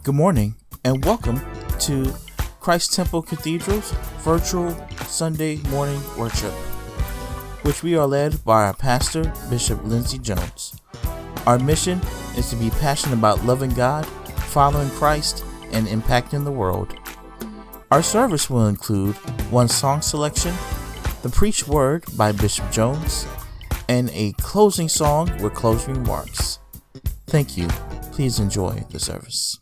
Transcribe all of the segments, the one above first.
Good morning and welcome to Christ Temple Cathedral's virtual Sunday morning worship, which we are led by our pastor, Bishop L.E.Jones. Our mission is to be passionate about loving God, following Christ, and impacting the world. Our service will include one song selection, the preached word by Bishop Jones, and a closing song with closing remarks. Thank you. Please enjoy the service.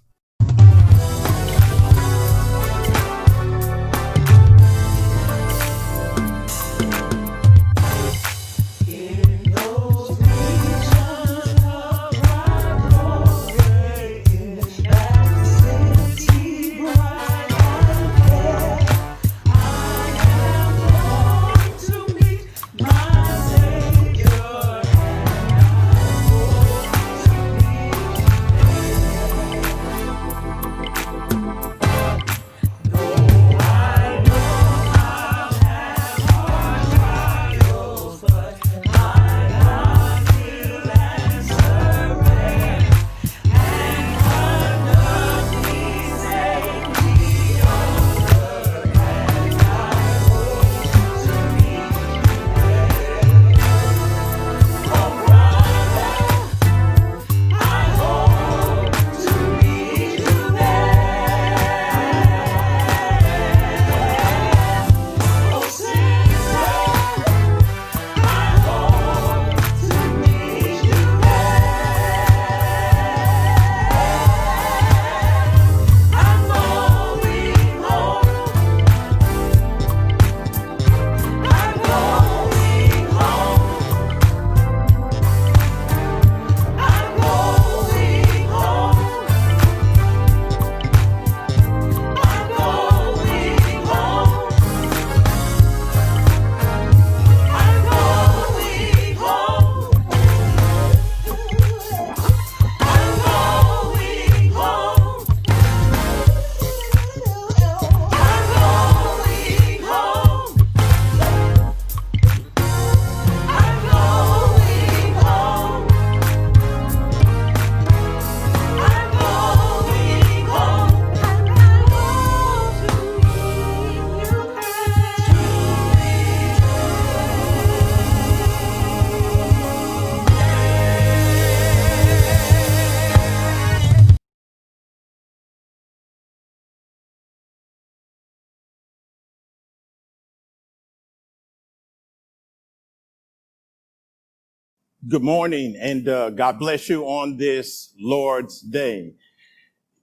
Good morning, and God bless you on this Lord's Day.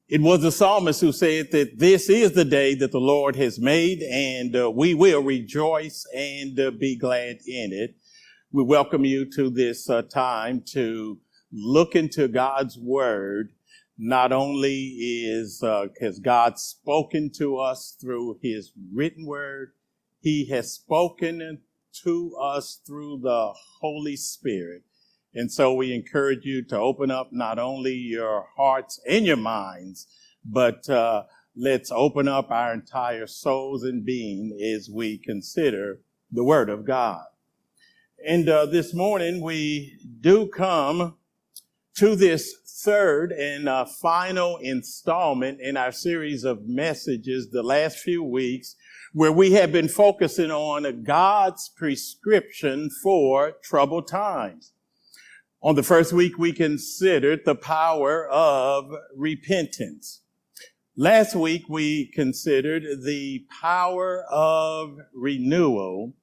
It was the psalmist who said that this is the day that the Lord has made, and we will rejoice and be glad in it. We welcome you to this time to look into God's Word. Not only has God spoken to us through His written Word, He has spoken to us through the Holy Spirit. And so we encourage you to open up not only your hearts and your minds, but let's open up our entire souls and being as we consider the Word of God. And this morning we do come to this third and final installment in our series of messages the last few weeks, where we have been focusing on God's prescription for troubled times. On the first week, we considered the power of repentance. Last week, we considered the power of renewal.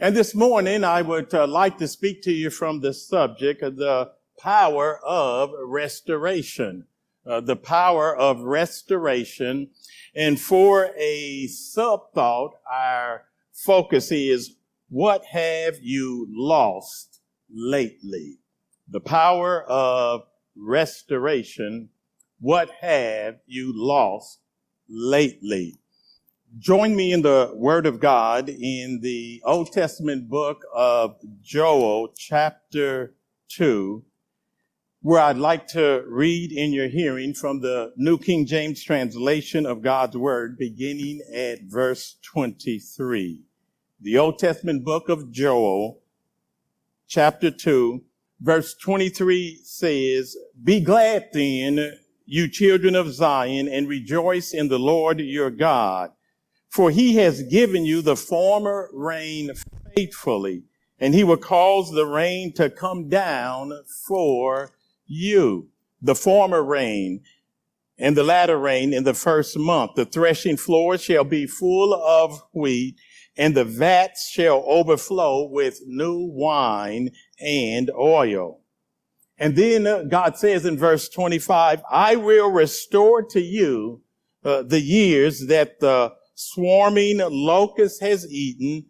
And this morning, I would like to speak to you from the subject of the power of restoration. The power of restoration. And for a sub-thought, our focus is, what have you lost lately? The power of restoration. What have you lost lately? Join me in the Word of God in the Old Testament book of Joel, chapter 2, where I'd like to read in your hearing from the New King James translation of God's Word, beginning at verse 23. The Old Testament book of Joel, chapter 2, verse 23 says, "Be glad then, you children of Zion, and rejoice in the Lord your God. For he has given you the former rain faithfully, and he will cause the rain to come down for you. The former rain and the latter rain in the first month. The threshing floor shall be full of wheat, and the vats shall overflow with new wine and oil. And then God says in verse 25, I will restore to you the years that the swarming locust has eaten,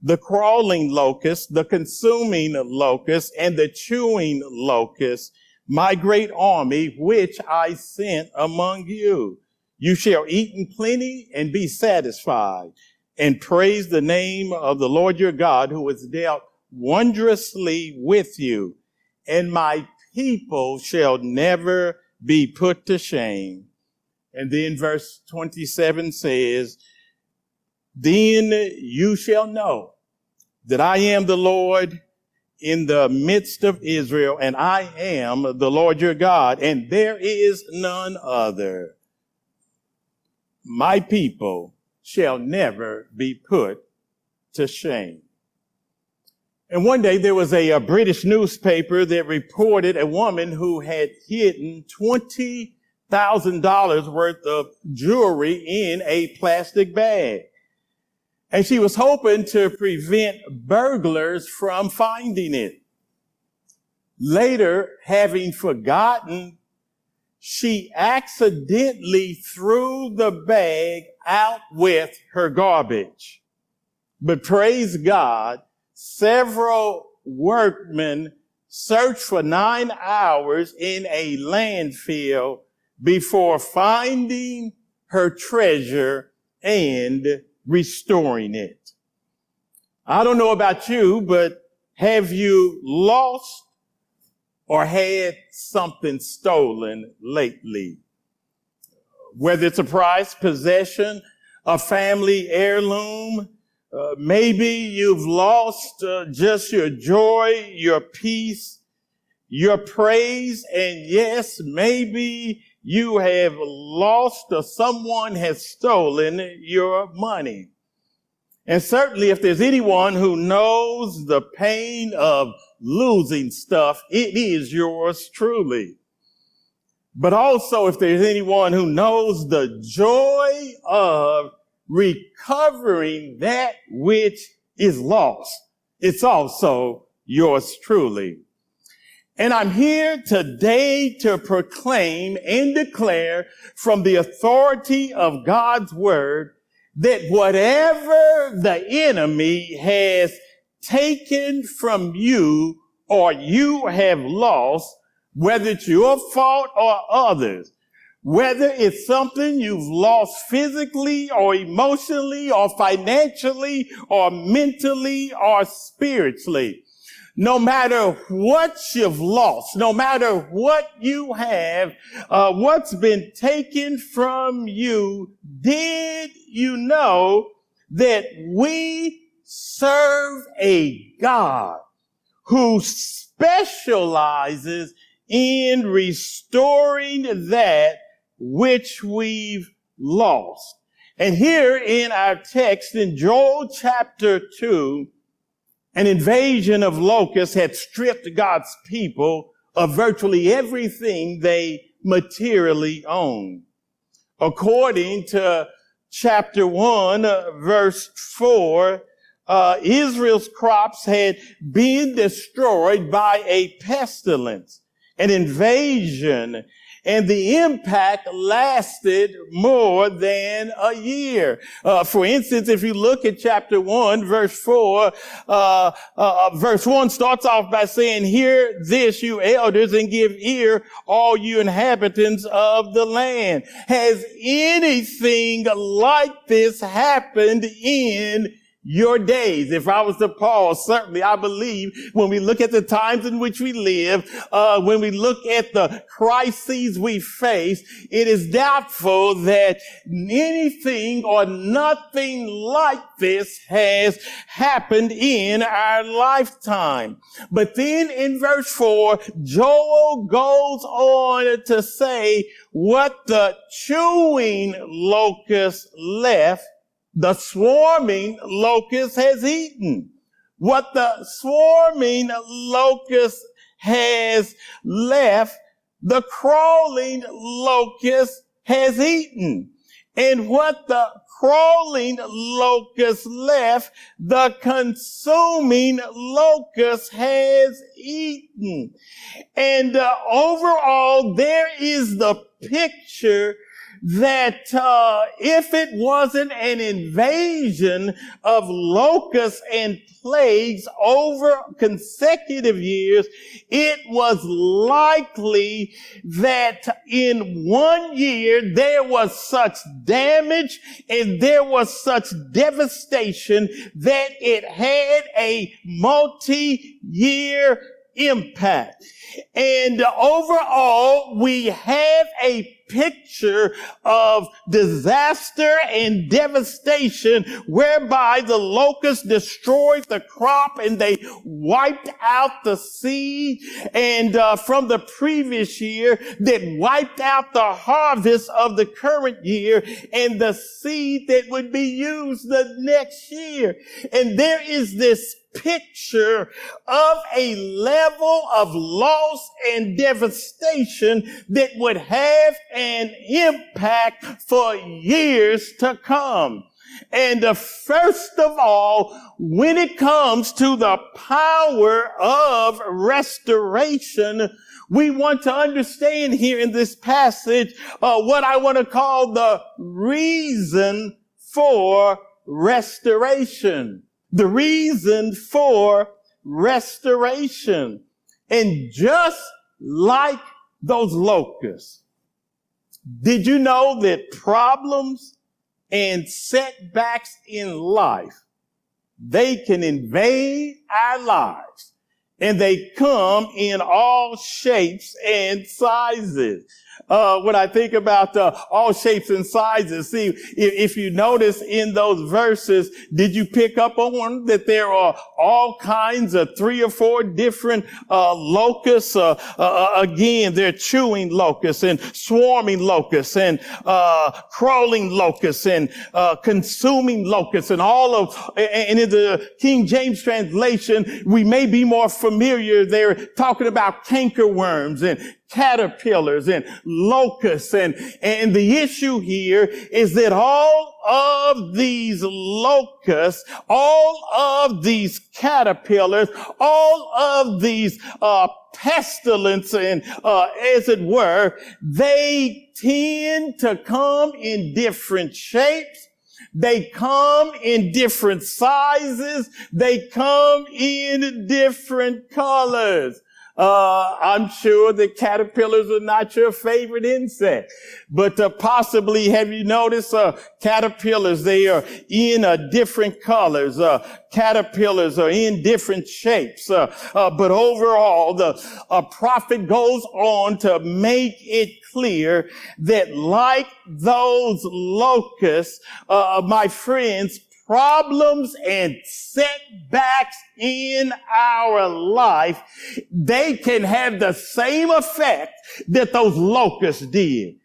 the crawling locust, the consuming locust, and the chewing locust, my great army, which I sent among you. You shall eat in plenty and be satisfied, and praise the name of the Lord your God, who has dealt wondrously with you. And my people shall never be put to shame. And then verse 27 says, then you shall know that I am the Lord in the midst of Israel, and I am the Lord your God, and there is none other. My people shall never be put to shame. And one day there was a British newspaper that reported a woman who had hidden $20,000 worth of jewelry in a plastic bag. And she was hoping to prevent burglars from finding it. Later, having forgotten, she accidentally threw the bag out with her garbage. But praise God, several workmen searched for 9 hours in a landfill before finding her treasure and restoring it. I don't know about you, but have you lost or had something stolen lately? Whether it's a prized possession, a family heirloom, maybe you've lost just your joy, your peace, your praise, and yes, maybe you have lost or someone has stolen your money. And certainly if there's anyone who knows the pain of losing stuff, it is yours truly. But also if there's anyone who knows the joy of recovering that which is lost, it's also yours truly. And I'm here today to proclaim and declare from the authority of God's word that whatever the enemy has taken from you or you have lost, whether it's your fault or others, whether it's something you've lost physically or emotionally or financially or mentally or spiritually, no matter what you've lost, no matter what you have, what's been taken from you, did you know that we serve a God who specializes in restoring that which we've lost? And here in our text in Joel chapter 2, an invasion of locusts had stripped God's people of virtually everything they materially owned. According to chapter 1, verse 4, Israel's crops had been destroyed by a pestilence, an invasion, and the impact lasted more than a year. For instance, if you look at chapter 1, verse 4, verse 1 starts off by saying, hear this, you elders, and give ear, all you inhabitants of the land. Has anything like this happened in your days. If I was to pause, certainly I believe when we look at the times in which we live, when we look at the crises we face, it is doubtful that anything or nothing like this has happened in our lifetime. But then in verse 4, Joel goes on to say, what the chewing locust left, the swarming locust has eaten. What the swarming locust has left, the crawling locust has eaten. And what the crawling locust left, the consuming locust has eaten. And overall, there is the picture that if it wasn't an invasion of locusts and plagues over consecutive years, it was likely that in 1 year there was such damage and there was such devastation that it had a multi-year impact. And overall, we have a picture of disaster and devastation whereby the locusts destroyed the crop and they wiped out the seed, and from the previous year that wiped out the harvest of the current year and the seed that would be used the next year. And there is this picture of a level of loss and devastation that would have an impact for years to come. And first of all, when it comes to the power of restoration, we want to understand here in this passage what I want to call the reason for restoration. The reason for restoration. And just like those locusts, did you know that problems and setbacks in life, they can invade our lives, and they come in all shapes and sizes? When I think about all shapes and sizes, see, if you notice in those verses, did you pick up on that there are all kinds of 3 or 4 different locusts? Again, they're chewing locusts and swarming locusts and crawling locusts and consuming locusts, and all of, and in the King James translation, we may be more familiar. They're talking about cankerworms and caterpillars and locusts. And the issue here is that all of these locusts, all of these caterpillars, all of these pestilence and as it were, they tend to come in different shapes. They come in different sizes. They come in different colors. I'm sure that caterpillars are not your favorite insect, but possibly have you noticed caterpillars? They are in different colors. Caterpillars are in different shapes. But overall, the prophet goes on to make it clear that like those locusts, my friends, problems and setbacks in our life, they can have the same effect that those locusts did.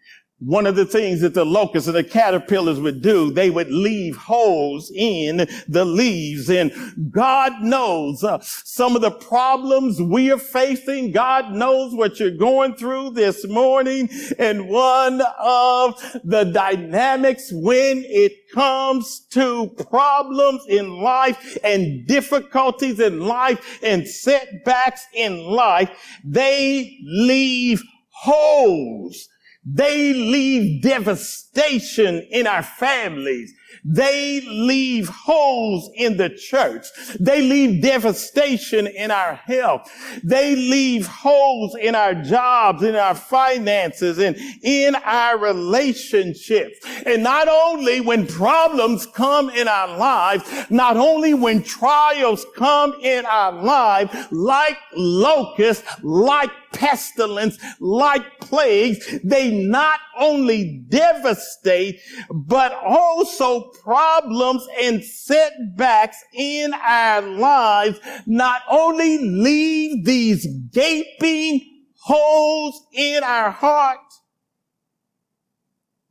One of the things that the locusts and the caterpillars would do, they would leave holes in the leaves. And God knows some of the problems we are facing. God knows what you're going through this morning. And one of the dynamics when it comes to problems in life and difficulties in life and setbacks in life, they leave holes. They leave devastation in our families. They leave holes in the church. They leave devastation in our health. They leave holes in our jobs, in our finances, and in our relationships. And not only when problems come in our lives, not only when trials come in our lives, like locusts, like pestilence, like plagues, they not only devastate, but also problems and setbacks in our lives not only leave these gaping holes in our heart,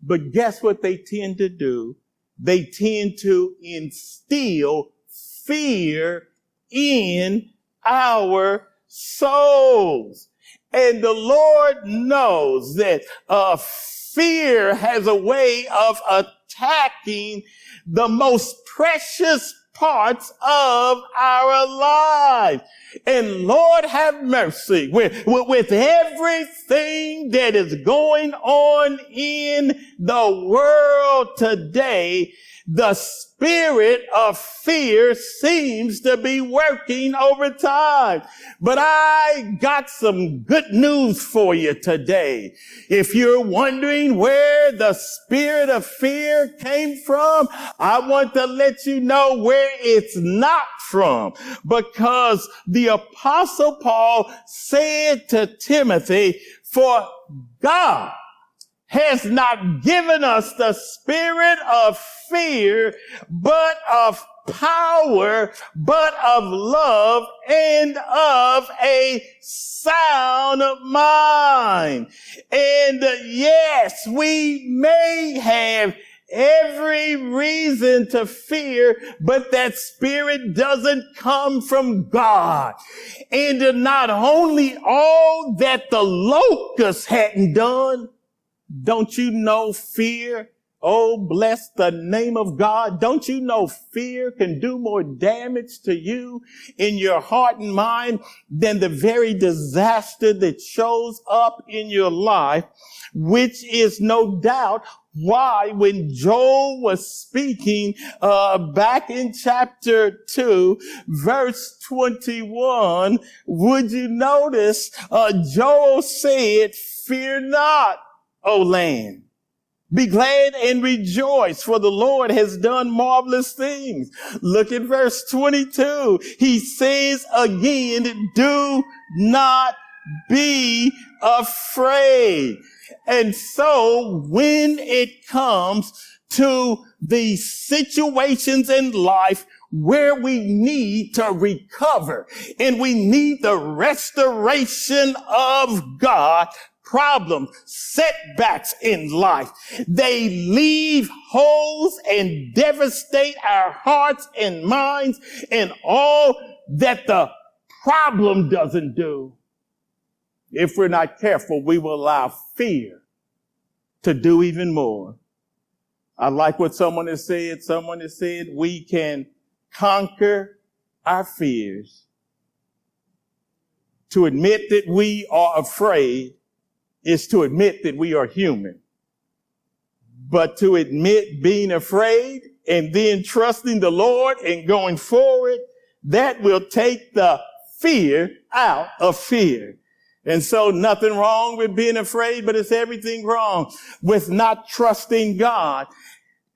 but guess what they tend to do? They tend to instill fear in our souls. And the Lord knows that fear has a way of attacking the most precious parts of our lives. And Lord have mercy, with everything that is going on in the world today, the spirit of fear seems to be working overtime. But I got some good news for you today. If you're wondering where the spirit of fear came from, I want to let you know where it's not from. Because the Apostle Paul said to Timothy, "For God has not given us the spirit of fear, but of power, but of love, and of a sound mind." And yes, we may have every reason to fear, but that spirit doesn't come from God. And not only all that the locusts hadn't done, don't you know fear? Oh, bless the name of God. Don't you know fear can do more damage to you in your heart and mind than the very disaster that shows up in your life, which is no doubt why when Joel was speaking back in chapter 2, verse 21, would you notice Joel said, "Fear not, O land. Be glad and rejoice, for the Lord has done marvelous things." Look at verse 22. He says again, "Do not be afraid." And so when it comes to the situations in life where we need to recover and we need the restoration of God, problems, setbacks in life, they leave holes and devastate our hearts and minds, and all that the problem doesn't do, if we're not careful, we will allow fear to do even more. I like what someone has said. Someone has said we can conquer our fears. To admit that we are afraid is to admit that we are human. But to admit being afraid and then trusting the Lord and going forward, that will take the fear out of fear. And so nothing wrong with being afraid, but it's everything wrong with not trusting God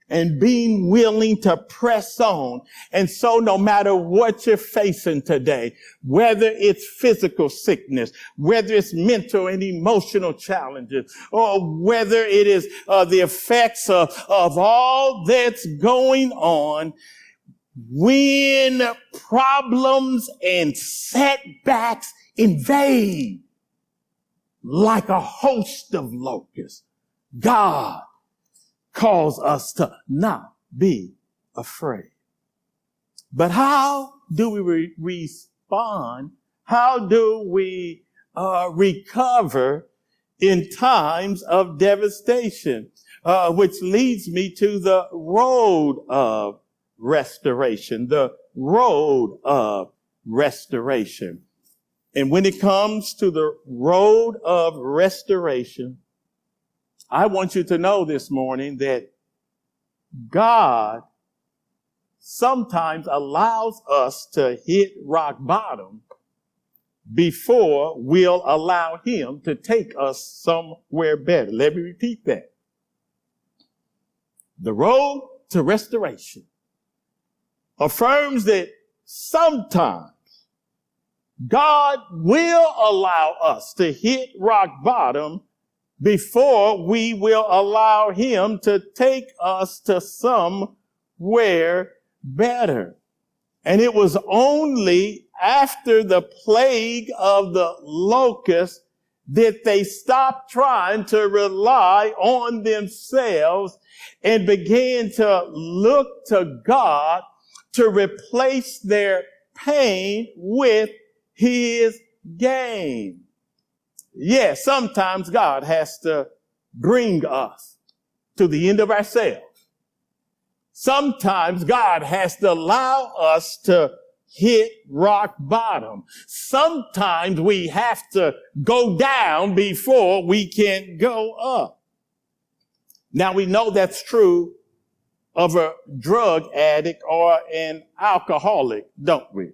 and being willing to press on. And so no matter what you're facing today, whether it's physical sickness, whether it's mental and emotional challenges, or whether it is the effects of all that's going on, when problems and setbacks invade like a host of locusts, God calls us to not be afraid. But how do we respond? How do we recover in times of devastation? Which leads me to the road of restoration, the road of restoration. And when it comes to the road of restoration, I want you to know this morning that God sometimes allows us to hit rock bottom before we'll allow him to take us somewhere better. Let me repeat that. The road to restoration affirms that sometimes God will allow us to hit rock bottom before we will allow him to take us to somewhere better. And it was only after the plague of the locust that they stopped trying to rely on themselves and began to look to God to replace their pain with his gain. Yes, sometimes God has to bring us to the end of ourselves. Sometimes God has to allow us to hit rock bottom. Sometimes we have to go down before we can go up. Now we know that's true of a drug addict or an alcoholic, don't we?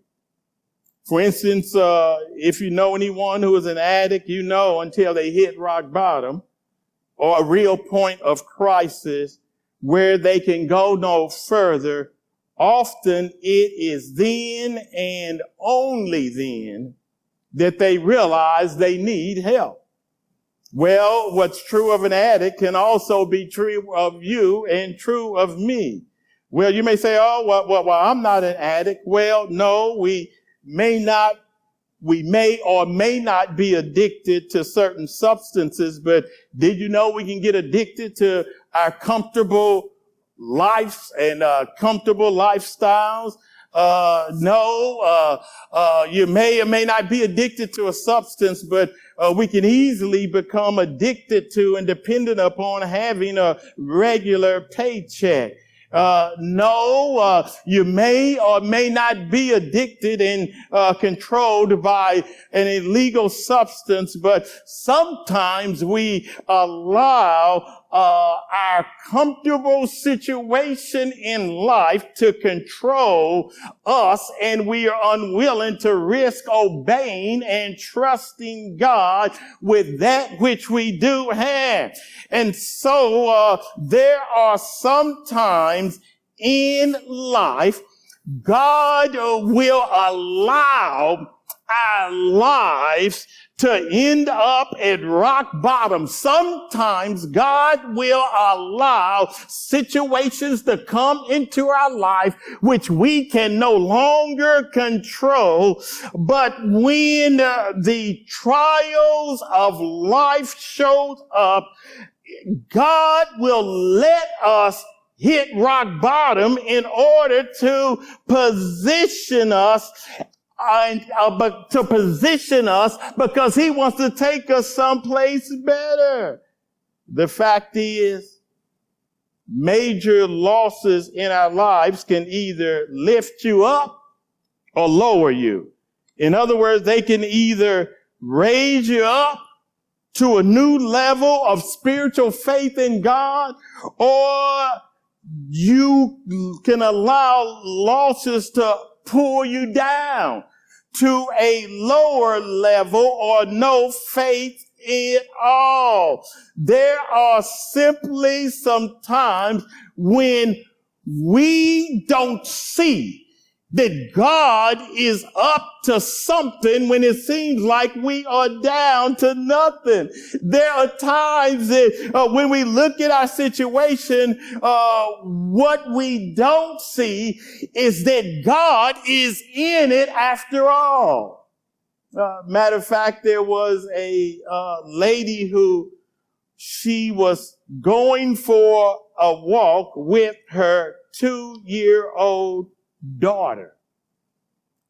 For instance, if you know anyone who is an addict, you know until they hit rock bottom or a real point of crisis where they can go no further, often it is then and only then that they realize they need help. Well, what's true of an addict can also be true of you and true of me. Well, you may say, oh, well, I'm not an addict. Well, no, we may or may not be addicted to certain substances, but did you know we can get addicted to our comfortable lives and comfortable lifestyles? No, you may or may not be addicted to a substance, but we can easily become addicted to and dependent upon having a regular paycheck. No, you may or may not be addicted and controlled by an illegal substance, but sometimes we allow our comfortable situation in life to control us, and we are unwilling to risk obeying and trusting God with that which we do have. And so there are some times in life God will allow our lives to end up at rock bottom. Sometimes God will allow situations to come into our life which we can no longer control. But when the trials of life shows up, God will let us hit rock bottom in order to position us because he wants to take us someplace better. The fact is, major losses in our lives can either lift you up or lower you. In other words, they can either raise you up to a new level of spiritual faith in God, or you can allow losses to pull you down to a lower level or no faith at all. There are simply some times when we don't see that God is up to something when it seems like we are down to nothing. There are times that when we look at our situation, what we don't see is that God is in it after all. Matter of fact, there was a lady who she was going for a walk with her 2-year-old daughter.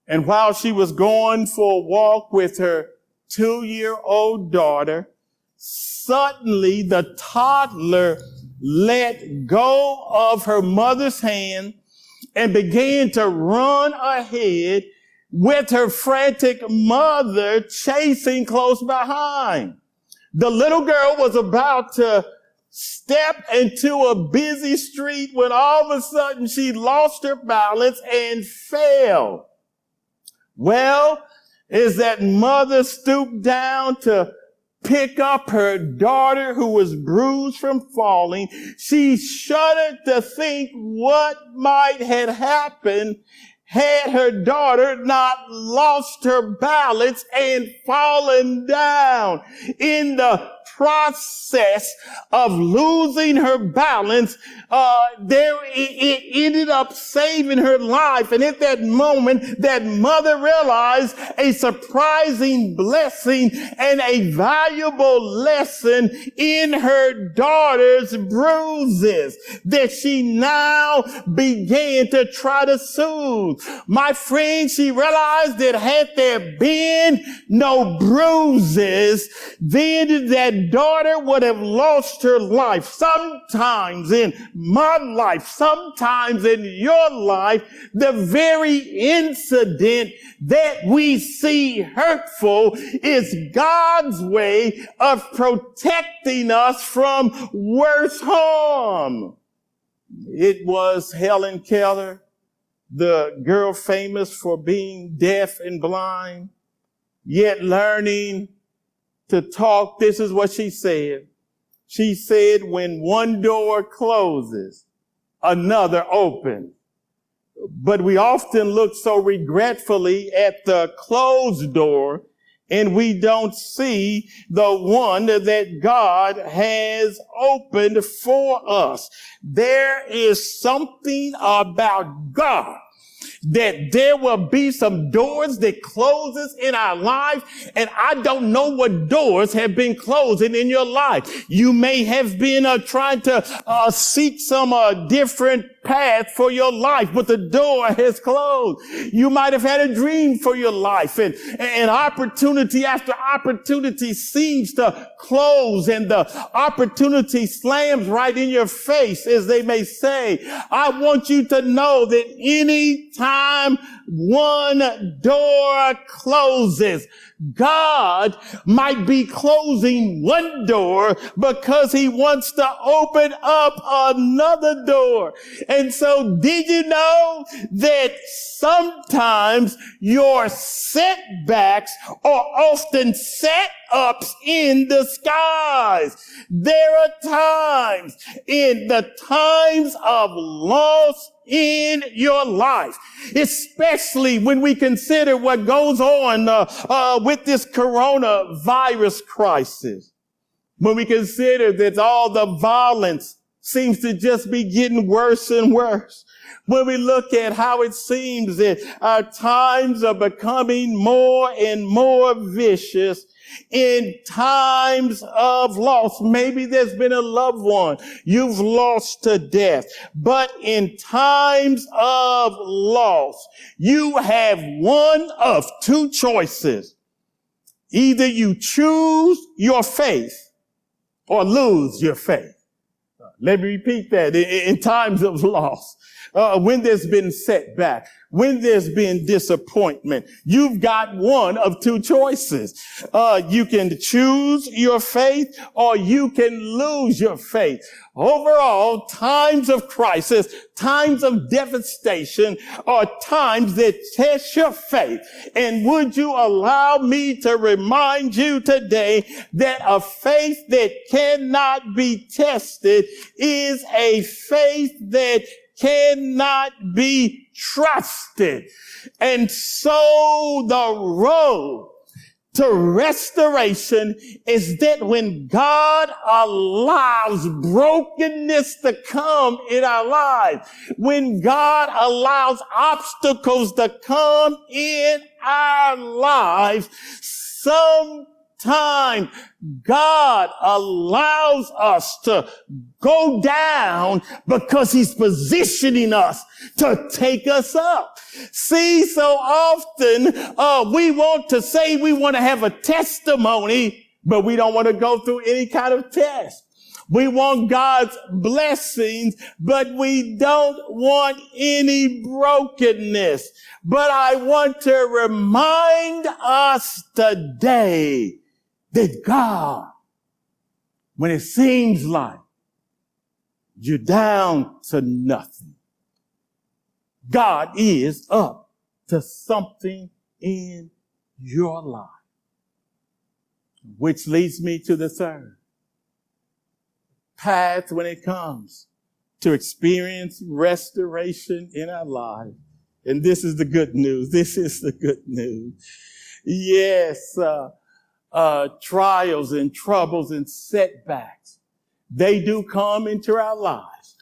And while she was going for a walk with her 2-year-old daughter, suddenly the toddler let go of her mother's hand and began to run ahead with her frantic mother chasing close behind. The little girl was about to stepped into a busy street when all of a sudden she lost her balance and fell. Well, as that mother stooped down to pick up her daughter who was bruised from falling, she shuddered to think what might have happened had her daughter not lost her balance and fallen down. In the process of losing her balance, it ended up saving her life. And at that moment, that mother realized a surprising blessing and a valuable lesson in her daughter's bruises that she now began to try to soothe. My friend, she realized that had there been no bruises, then that daughter would have lost her life. Sometimes in my life, sometimes in your life, the very incident that we see hurtful is God's way of protecting us from worse harm. It was Helen Keller, the girl famous for being deaf and blind, yet learning to talk. This is what she said. She said, when one door closes, another opens. But we often look so regretfully at the closed door and we don't see the one that God has opened for us. There is something about God that there will be some doors that closes in our life, and I don't know what doors have been closing in your life. You may have been trying to seek some different path for your life, but the door has closed. You might have had a dream for your life, and opportunity after opportunity seems to close, and the opportunity slams right in your face, as they may say. I want you to know that any time one door closes, God might be closing one door because he wants to open up another door. And so did you know that sometimes your setbacks are often setups in the skies? There are times, in the times of loss in your life, especially when we consider what goes on with this coronavirus crisis. When we consider that all the violence seems to just be getting worse and worse. When we look at how it seems that our times are becoming more and more vicious. In times of loss, maybe there's been a loved one you've lost to death, but in times of loss, you have one of two choices. Either you choose your faith or lose your faith. Let me repeat that. In times of loss, when there's been setback, when there's been disappointment, you've got one of two choices. You can choose your faith or you can lose your faith. Overall, times of crisis, times of devastation are times that test your faith. And would you allow me to remind you today that a faith that cannot be tested is a faith that cannot be trusted. And so the road to restoration is that when God allows brokenness to come in our lives, when God allows obstacles to come in our lives, sometimes God allows us to go down because he's positioning us to take us up. See, so often we want to say we want to have a testimony, but we don't want to go through any kind of test. We want God's blessings, but we don't want any brokenness. But I want to remind us today that God, when it seems like you're down to nothing. God is up to something in your life. Which leads me to the third path when it comes to experience restoration in our life. And this is the good news. This is the good news. Yes, trials and troubles and setbacks, they do come into our lives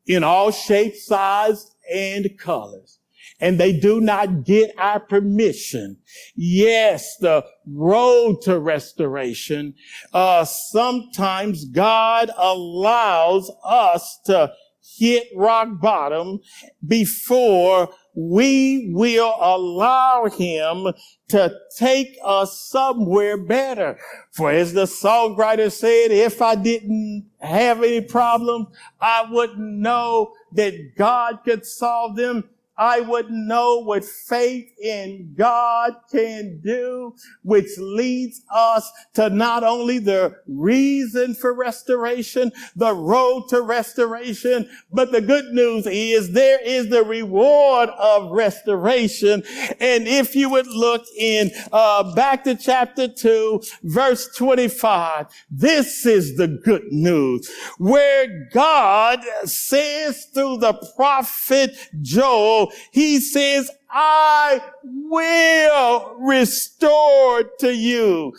in all shapes, sizes, and colors. And they do not get our permission. Yes, the road to restoration, sometimes God allows us to hit rock bottom before we will allow him to take us somewhere better. For as the songwriter said, if I didn't have any problems, I wouldn't know that God could solve them. I wouldn't know what faith in God can do, which leads us to not only the reason for restoration, the road to restoration, but the good news is there is the reward of restoration. And if you would look in back to chapter 2, verse 25, this is the good news, where God says through the prophet Joel, he says, I will restore to you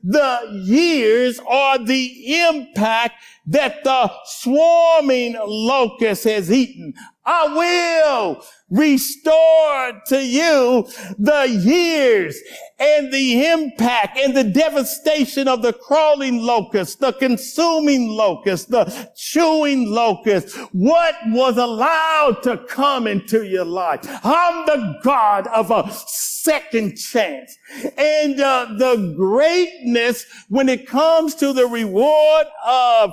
the years or the impact that the swarming locust has eaten. I will restore to you the years and the impact and the devastation of the crawling locust, the consuming locust, the chewing locust. What was allowed to come into your life? I'm the God of a second chance. And the greatness when it comes to the reward of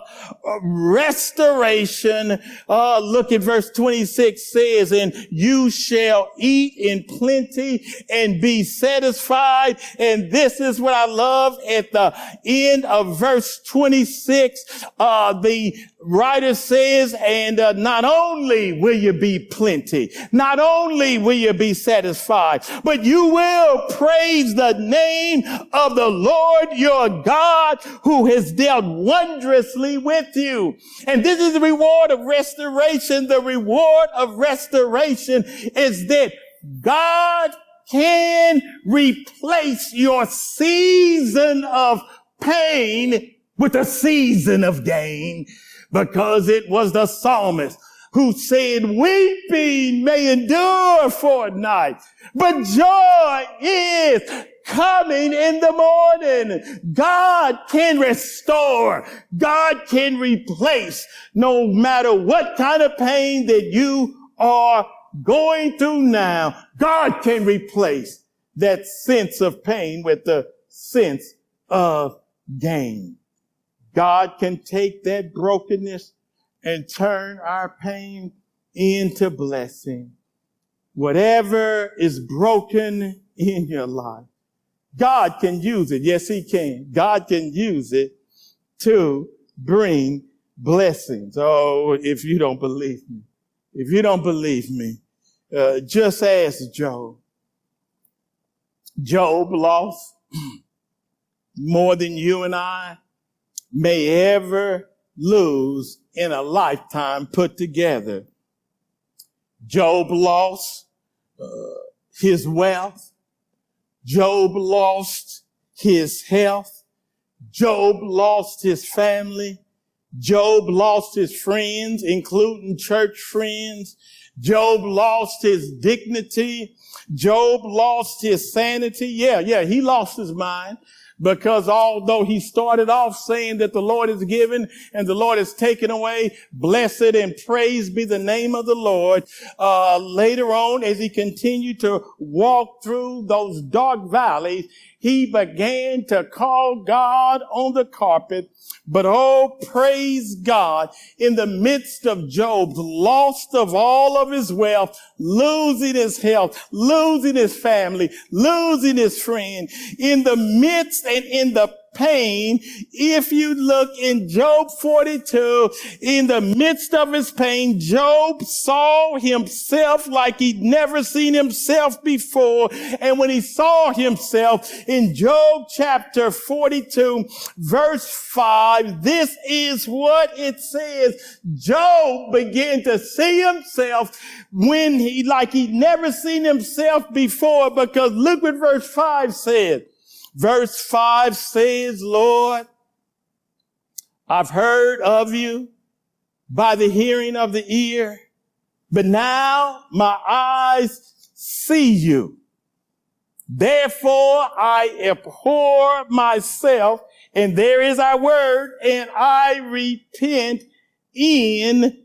restoration, look at verse 26 says, and you shall eat in plenty and be satisfied. And this is what I love at the end of verse 26. The writer says, and not only will you be plenty, not only will you be satisfied, but you will praise the name of the Lord your God who has dealt wondrously with you. And this is the reward of restoration. The reward of restoration is that God can replace your season of pain with a season of gain, because it was the psalmist who said, weeping may endure for a night, but joy is coming in the morning. God can restore. God can replace, no matter what kind of pain that you are going through now. God can replace that sense of pain with the sense of gain. God can take that brokenness and turn our pain into blessing. Whatever is broken in your life, God can use it. Yes, he can. God can use it to bring blessings. Oh, if you don't believe me, just ask Job. Job lost more than you and I may ever lose in a lifetime put together. Job lost his wealth. Job lost his health. Job lost his family. Job lost his friends, including church friends. Job lost his dignity. Job lost his sanity. Yeah, he lost his mind. Because although he started off saying that the Lord is given and the Lord is taken away, blessed and praised be the name of the Lord. Later on, as he continued to walk through those dark valleys, he began to call God on the carpet. But oh, praise God, in the midst of Job's loss of all of his wealth, losing his health, losing his family, losing his friend, in the midst and in the pain. If you look in Job 42, in the midst of his pain, Job saw himself like he'd never seen himself before. And when he saw himself in Job chapter 42, verse 5, this is what it says. Job began to see himself when like he'd never seen himself before, because look what verse 5 said. Verse 5 says, Lord, I've heard of you by the hearing of the ear, but now my eyes see you. Therefore I abhor myself, and there is our word, and I repent in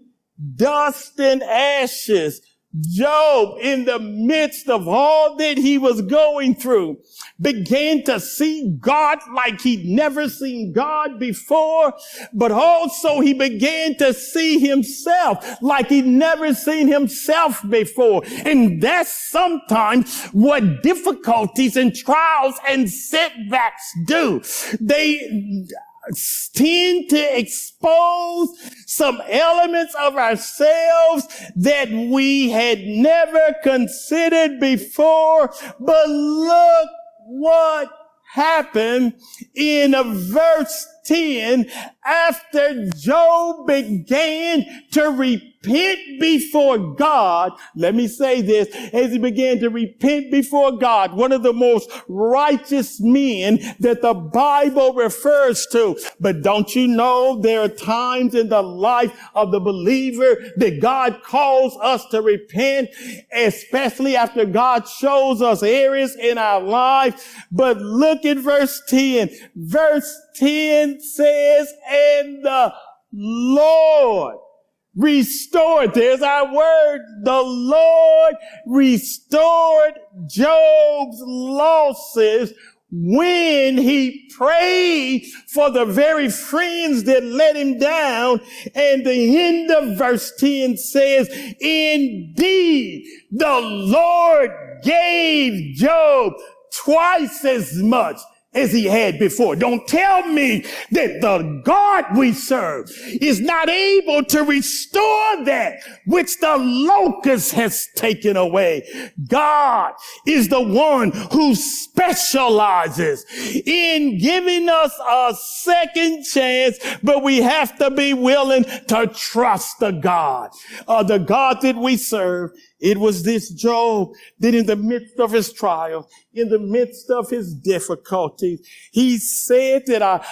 dust and ashes. Job, in the midst of all that he was going through, began to see God like he'd never seen God before, but also he began to see himself like he'd never seen himself before. And that's sometimes what difficulties and trials and setbacks do. They tend to expose some elements of ourselves that we had never considered before. But look what happened in verse 10 after Job began to repent before God. Let me say this, as he began to repent before God, one of the most righteous men that the Bible refers to. But don't you know there are times in the life of the believer that God calls us to repent, especially after God shows us areas in our life. But look at verse 10. Verse 10 says, and the Lord restored. There's our word. The Lord restored Job's losses when he prayed for the very friends that let him down. And the end of verse 10 says, indeed, the Lord gave Job twice as much as he had before. Don't tell me that the God we serve is not able to restore that which the locust has taken away. God is the one who specializes in giving us a second chance, but we have to be willing to trust the God that we serve. It was this Job that in the midst of his trial, in the midst of his difficulties, he said that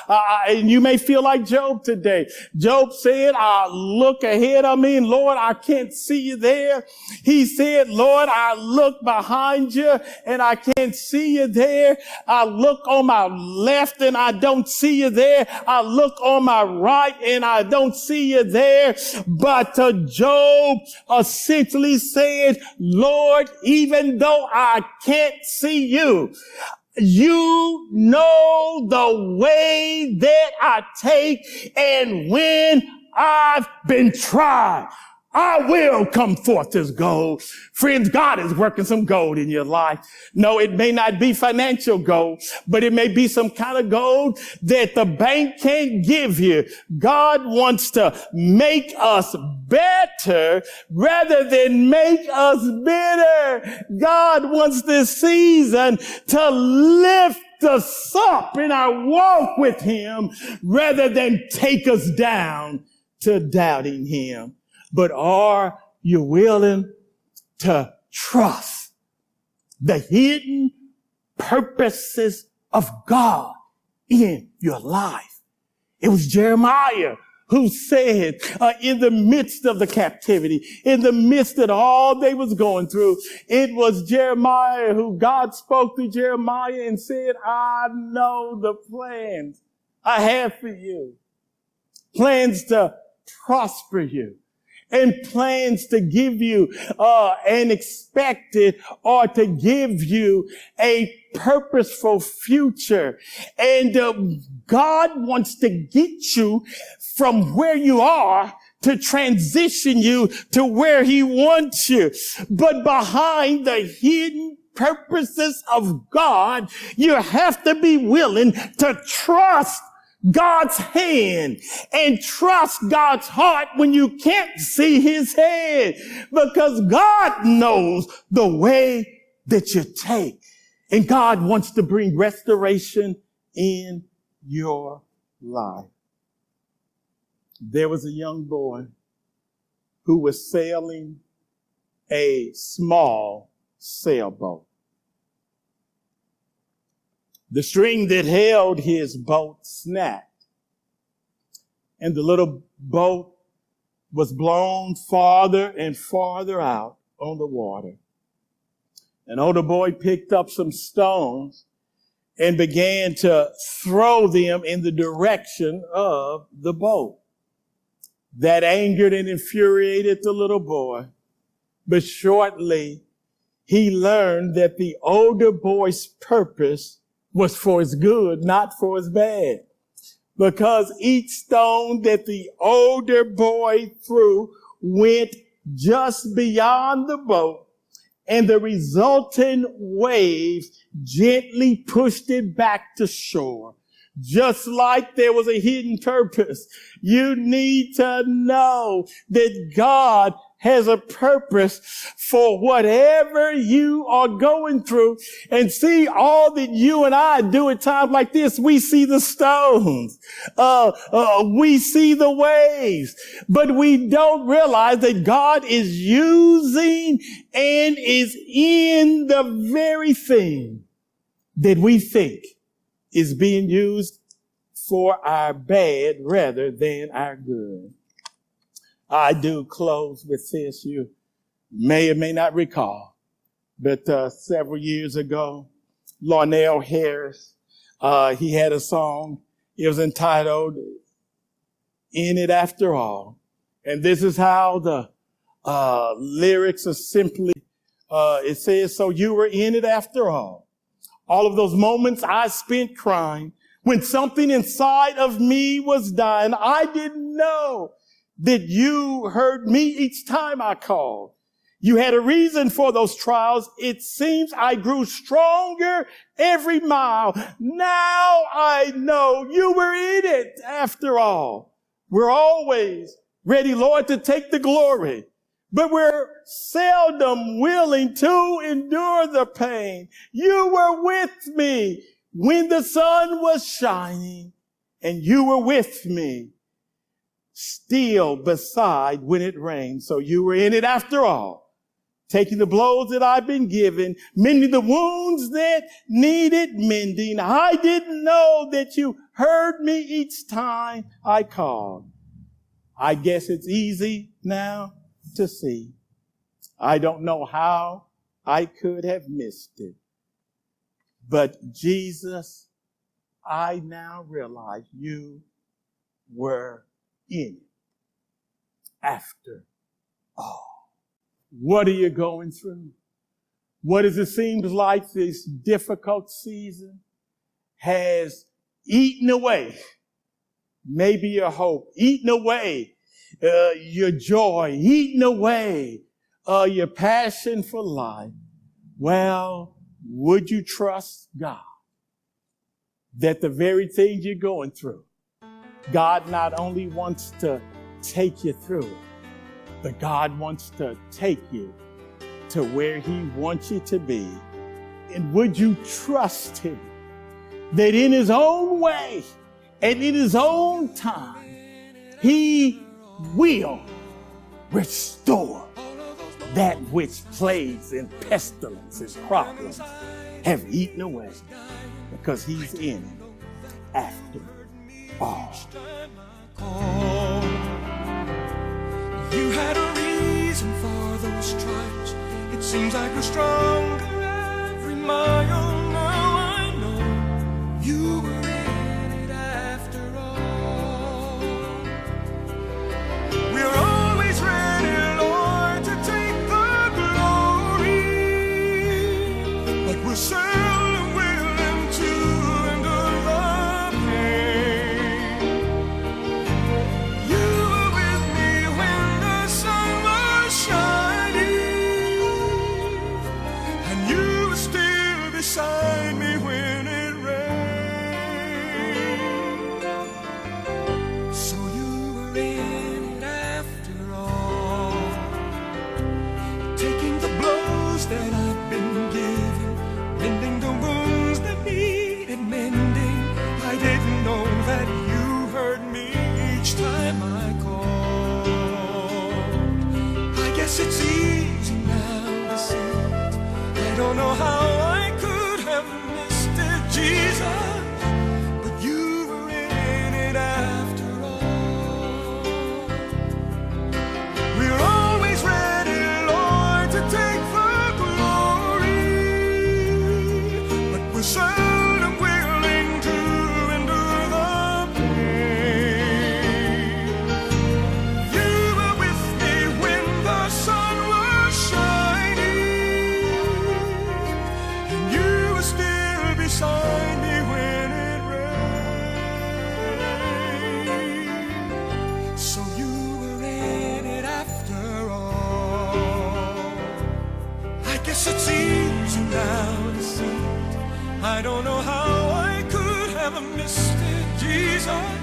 and you may feel like Job today. Job said, I look ahead of me and Lord, I can't see you there. He said, Lord, I look behind you and I can't see you there. I look on my left and I don't see you there. I look on my right and I don't see you there. But Job essentially said, Lord, even though I can't see you, you know the way that I take, and when I've been tried, I will come forth as gold. Friends, God is working some gold in your life. No, it may not be financial gold, but it may be some kind of gold that the bank can't give you. God wants to make us better rather than make us bitter. God wants this season to lift us up in our walk with him rather than take us down to doubting him. But are you willing to trust the hidden purposes of God in your life? It was Jeremiah who said, in the midst of the captivity, in the midst of all they was going through, it was Jeremiah who God spoke to Jeremiah and said, I know the plans I have for you. Plans to prosper you. And plans to give you an expected or to give you a purposeful future. And God wants to get you from where you are to transition you to where he wants you. But behind the hidden purposes of God, you have to be willing to trust God's hand and trust God's heart when you can't see his hand, because God knows the way that you take. And God wants to bring restoration in your life. There was a young boy who was sailing a small sailboat. The string that held his boat snapped, and the little boat was blown farther and farther out on the water. An older boy picked up some stones and began to throw them in the direction of the boat. That angered and infuriated the little boy, but shortly he learned that the older boy's purpose was for his good, not for his bad. Because each stone that the older boy threw went just beyond the boat, and the resulting waves gently pushed it back to shore. Just like there was a hidden purpose, you need to know that God has a purpose for whatever you are going through. And see, all that you and I do at times like this, we see the stones, we see the waves, but we don't realize that God is using and is in the very thing that we think is being used for our bad rather than our good. I do close with this. You may or may not recall, but several years ago, Larnell Harris, he had a song. It was entitled "In It After All." And this is how the lyrics are simply, it says, "So you were in it after all. All of those moments I spent crying when something inside of me was dying. I didn't know that you heard me each time I called. You had a reason for those trials. It seems I grew stronger every mile. Now I know you were in it after all. We're always ready, Lord, to take the glory, but we're seldom willing to endure the pain. You were with me when the sun was shining, and you were with me still beside when it rained. So you were in it after all, taking the blows that I've been given, mending the wounds that needed mending. I didn't know that you heard me each time I called. I guess it's easy now to see. I don't know how I could have missed it. But Jesus, I now realize you were in it after all. What are you going through? What does it seem like this difficult season has eaten away? Maybe your hope, eaten away your joy, eaten away your passion for life. Well, would you trust God that the very things you're going through, God not only wants to take you through it, but God wants to take you to where he wants you to be. And would you trust him that in his own way and in his own time, he will restore that which plagues and pestilence and problems have eaten away, because he's in it after all. You had a reason for those trials. It seems like we're stronger every mile. Now I know you were in it after all. We're always ready, Lord, to take the glory, but we're seldom willing to endure the pain. You were with me when the sun was shining, and Jesus.